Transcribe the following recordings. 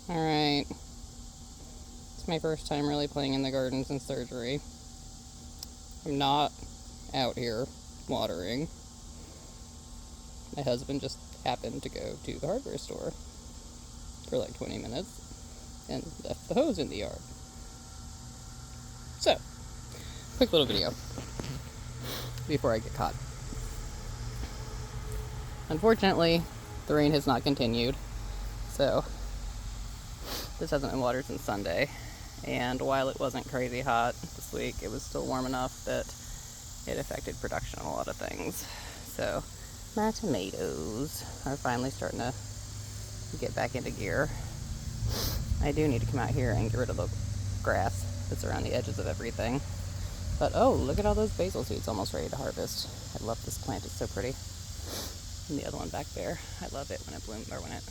Alright. It's my first time really playing in the garden since surgery. I'm not out here watering. My husband just happened to go to the hardware store for like 20 minutes and left the hose in the yard. So, quick little video before I get caught. Unfortunately, the rain has not continued, so this hasn't been watered since Sunday. And while it wasn't crazy hot this week, it was still warm enough that it affected production on a lot of things. So my tomatoes are finally starting to get back into gear. I do need to come out here and get rid of the grass that's around the edges of everything. But oh, look at all those basil seeds almost ready to harvest. I love this plant, it's so pretty. And the other one back there, I love it when it blooms, or when it,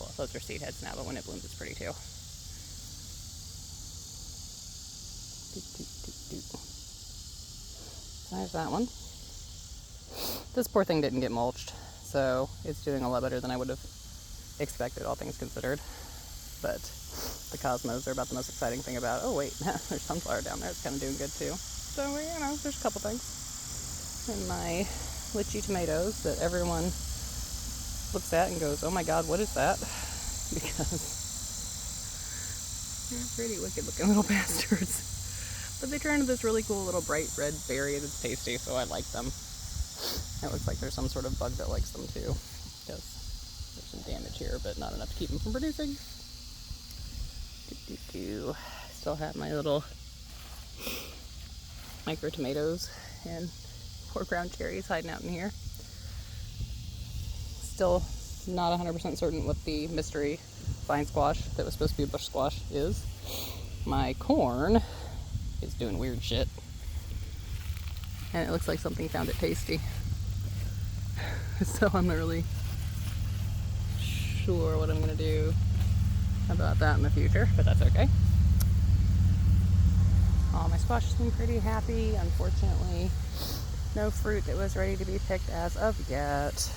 well, those are seed heads now, but when it blooms it's pretty too. So there's that one. This poor thing didn't get mulched, so it's doing a lot better than I would have expected, all things considered. But the cosmos are about the most exciting thing about. Oh wait, there's sunflower down there. It's kind of doing good too. So you know, there's a couple things. And my lychee tomatoes that everyone looks at and goes, "Oh my God, what is that?" Because they're pretty wicked looking little bastards. But they turn into this really cool little bright red berry that's tasty, so I like them. It looks like there's some sort of bug that likes them too, because there's some damage here, but not enough to keep them from producing. Still have my little micro tomatoes and 4 ground cherries hiding out in here. Still not 100% certain what the mystery vine squash that was supposed to be a bush squash is. My corn is doing weird shit, and it looks like something found it tasty. So I'm not really sure what I'm gonna do about that in the future, but that's okay. All my squash seem pretty happy. Unfortunately, no fruit that was ready to be picked as of yet,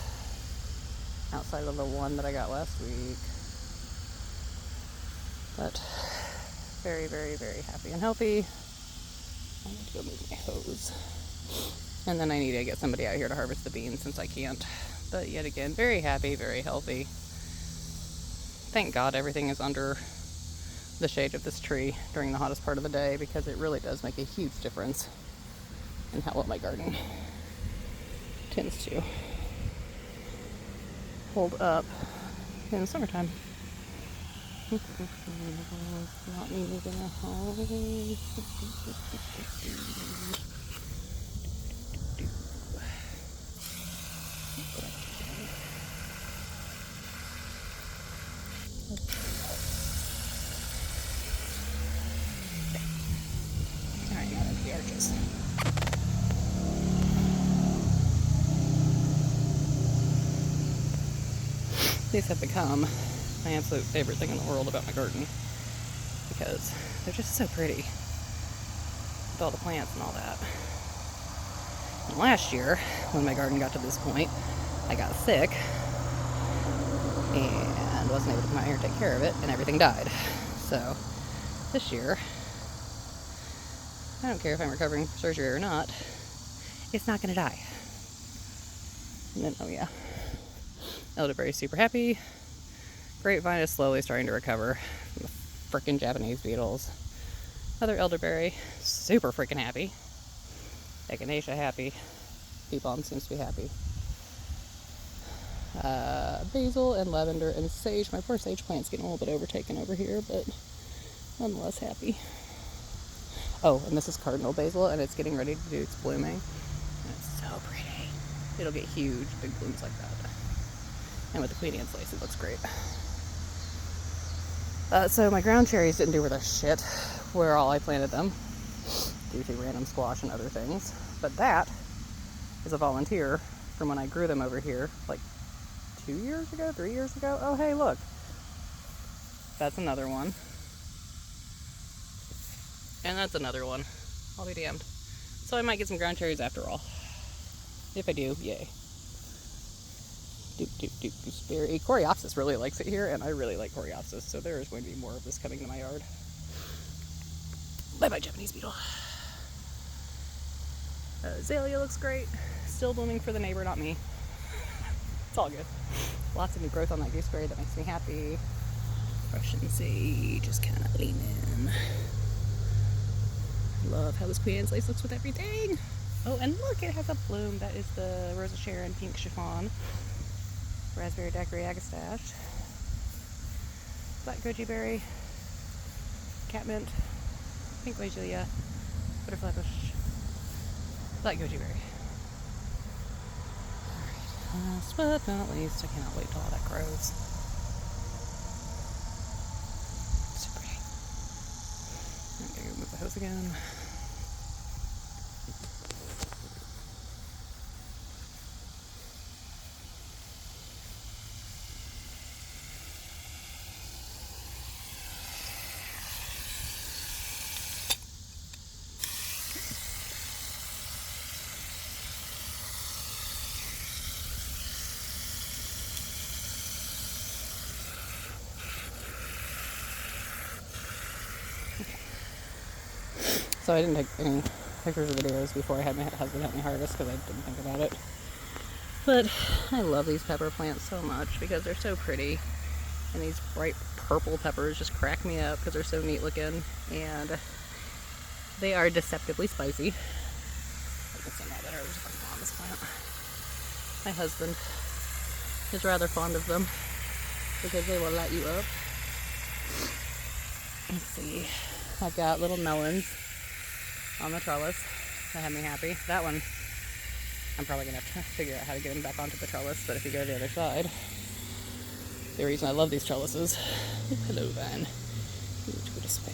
outside of the one that I got last week. But very, very, very happy and healthy. I need to go move my hose. And then I need to get somebody out here to harvest the beans since I can't. But yet again, very happy, very healthy. Thank God everything is under the shade of this tree during the hottest part of the day, because it really does make a huge difference in how well my garden tends to hold up in the summertime. Not me moving a hose. Alright, now that's the arches. These have become my absolute favorite thing in the world about my garden, because they're just so pretty with all the plants and all that. And last year, when my garden got to this point, I got sick and wasn't able to come out here and take care of it, and everything died. So this year, I don't care if I'm recovering from surgery or not, it's not gonna die. And then, oh yeah, elderberry's super happy. Grapevine is slowly starting to recover from the frickin' Japanese beetles. Other elderberry, super frickin' happy. Echinacea happy. Bee balm seems to be happy. Basil and lavender and sage. My poor sage plant's getting a little bit overtaken over here, but nonetheless happy. Oh, and this is cardinal basil, and it's getting ready to do its blooming. And it's so pretty. It'll get huge, big blooms like that. And with the Queen Anne's lace, it looks great. So my ground cherries didn't do with a shit where all I planted them, due to random squash and other things. But that is a volunteer from when I grew them over here, like 3 years ago. Oh, hey, look. That's another one. And that's another one. I'll be damned. So I might get some ground cherries after all. If I do, yay. Gooseberry. Coreopsis really likes it here, and I really like Coreopsis, so there is going to be more of this coming to my yard. Bye-bye, Japanese beetle. Azalea looks great. Still blooming for the neighbor, not me. It's all good. Lots of new growth on that gooseberry that makes me happy. Russian sage is kind of leaning. Love how this Queen Anne's lace looks with everything. Oh, and look, it has a bloom. That is the Rosa Sharon pink chiffon. Raspberry daiquiri agastache. Black goji berry. Catmint. Pink logelia. Butterfly bush. Black goji berry. Alright, last but not least, I cannot wait till all that grows. So pretty. I'm gonna go move the hose again. So I didn't take any pictures or videos before I had my husband help me harvest because I didn't think about it. But I love these pepper plants so much because they're so pretty. And these bright purple peppers just crack me up because they're so neat looking. And they are deceptively spicy. I can see now that I was on this plant. My husband is rather fond of them because they will light you up. Let's see. I've got little melons on the trellis that have me happy. That one, I'm probably going to have to figure out how to get him back onto the trellis, but if you go to the other side, the reason I love these trellises, hello vine, you need to go this way.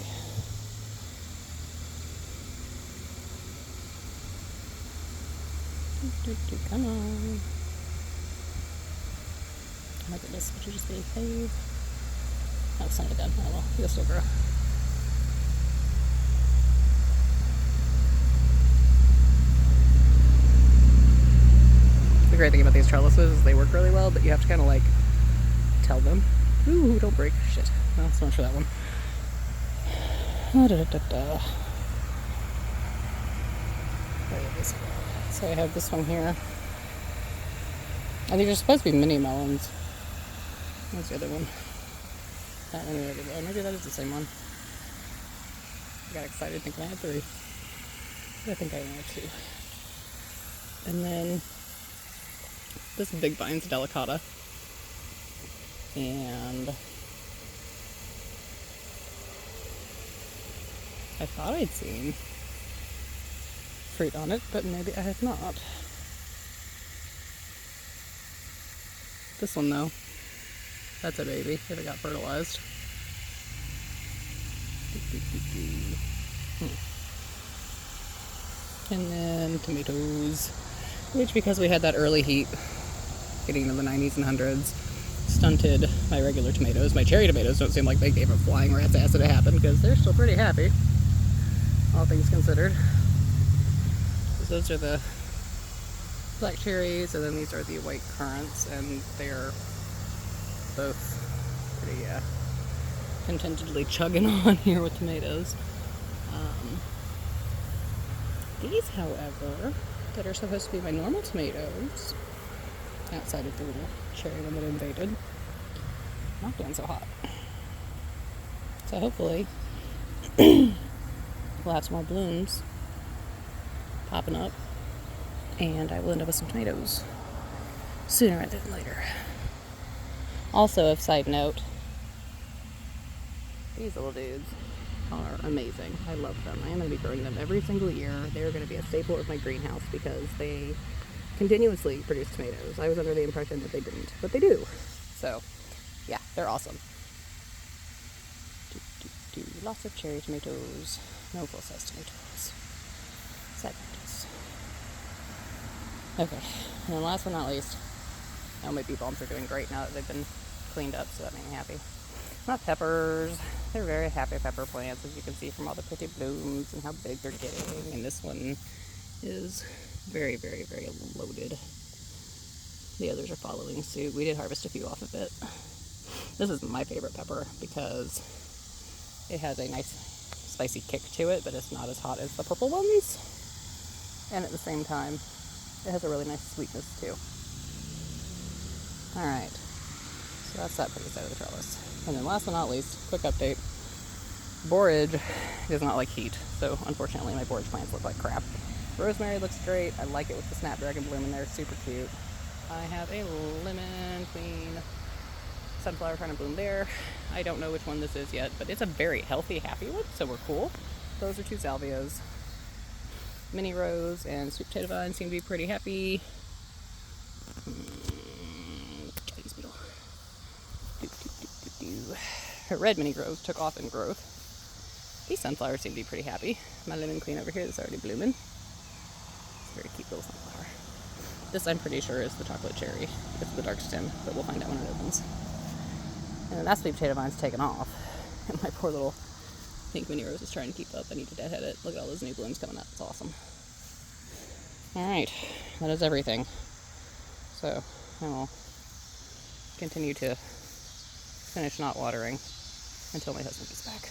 Come on. Oh my goodness, would you just behave? Oh, it's not done. Oh well, you'll still grow. The great thing about these trellises is they work really well, but you have to kind of like tell them, ooh, don't break shit. No, it's not for that one. There it is. So I have this one here. And these are supposed to be mini melons. Where's the other one? That one over there. Maybe that is the same one. I got excited thinking I had 3. But I think I only have 2. And then this Big Vines Delicata. And I thought I'd seen fruit on it, but maybe I have not. This one though, that's a baby if it got fertilized. And then tomatoes, which because we had that early heat getting into the 90s and 100s, stunted my regular tomatoes. My cherry tomatoes don't seem like they gave a flying rat's ass that it happened because they're still pretty happy, all things considered. Those are the black cherries, and then these are the white currants, and they're both pretty contentedly chugging on here with tomatoes. These, however, that are supposed to be my normal tomatoes, outside of the little cherry one that invaded, not doing so hot. So hopefully we'll have some more blooms popping up, and I will end up with some tomatoes sooner rather than later. Also, a side note, these little dudes are amazing. I love them. I am going to be growing them every single year. They're going to be a staple of my greenhouse because they continuously produce tomatoes. I was under the impression that they didn't, but they do. So, yeah, they're awesome. Lots of cherry tomatoes. No full-size tomatoes. Side notes. Okay, and then last but not least, my bee balms are doing great now that they've been cleaned up, so that made me happy. My peppers, they're very happy pepper plants, as you can see from all the pretty blooms and how big they're getting. And this one is very, very, very loaded. The others are following suit. We did harvest a few off of it. This is my favorite pepper because it has a nice spicy kick to it, but it's not as hot as the purple ones. And at the same time, it has a really nice sweetness too. Alright, so that's that pretty side of the trellis. And then last but not least, quick update. Borage does not like heat, so unfortunately my borage plants look like crap. Rosemary looks great. I like it with the snapdragon bloom in there, super cute. I have a lemon queen sunflower trying to bloom there. I don't know which one this is yet, but it's a very healthy, happy one, so we're cool. Those are 2 salvias. Mini rose and sweet potato vine seem to be pretty happy. Chinese beetle. Her red mini rose took off in growth. These sunflowers seem to be pretty happy. My lemon queen over here is already blooming. It's a very cute little sunflower. This I'm pretty sure is the chocolate cherry. It's the dark stem, but we'll find out when it opens. And then that sweet potato vine's taken off. And my poor little pink mini rose is trying to keep up. I need to deadhead it. Look at all those new blooms coming up. It's awesome. Alright, that is everything. So I will continue to finish not watering until my husband gets back.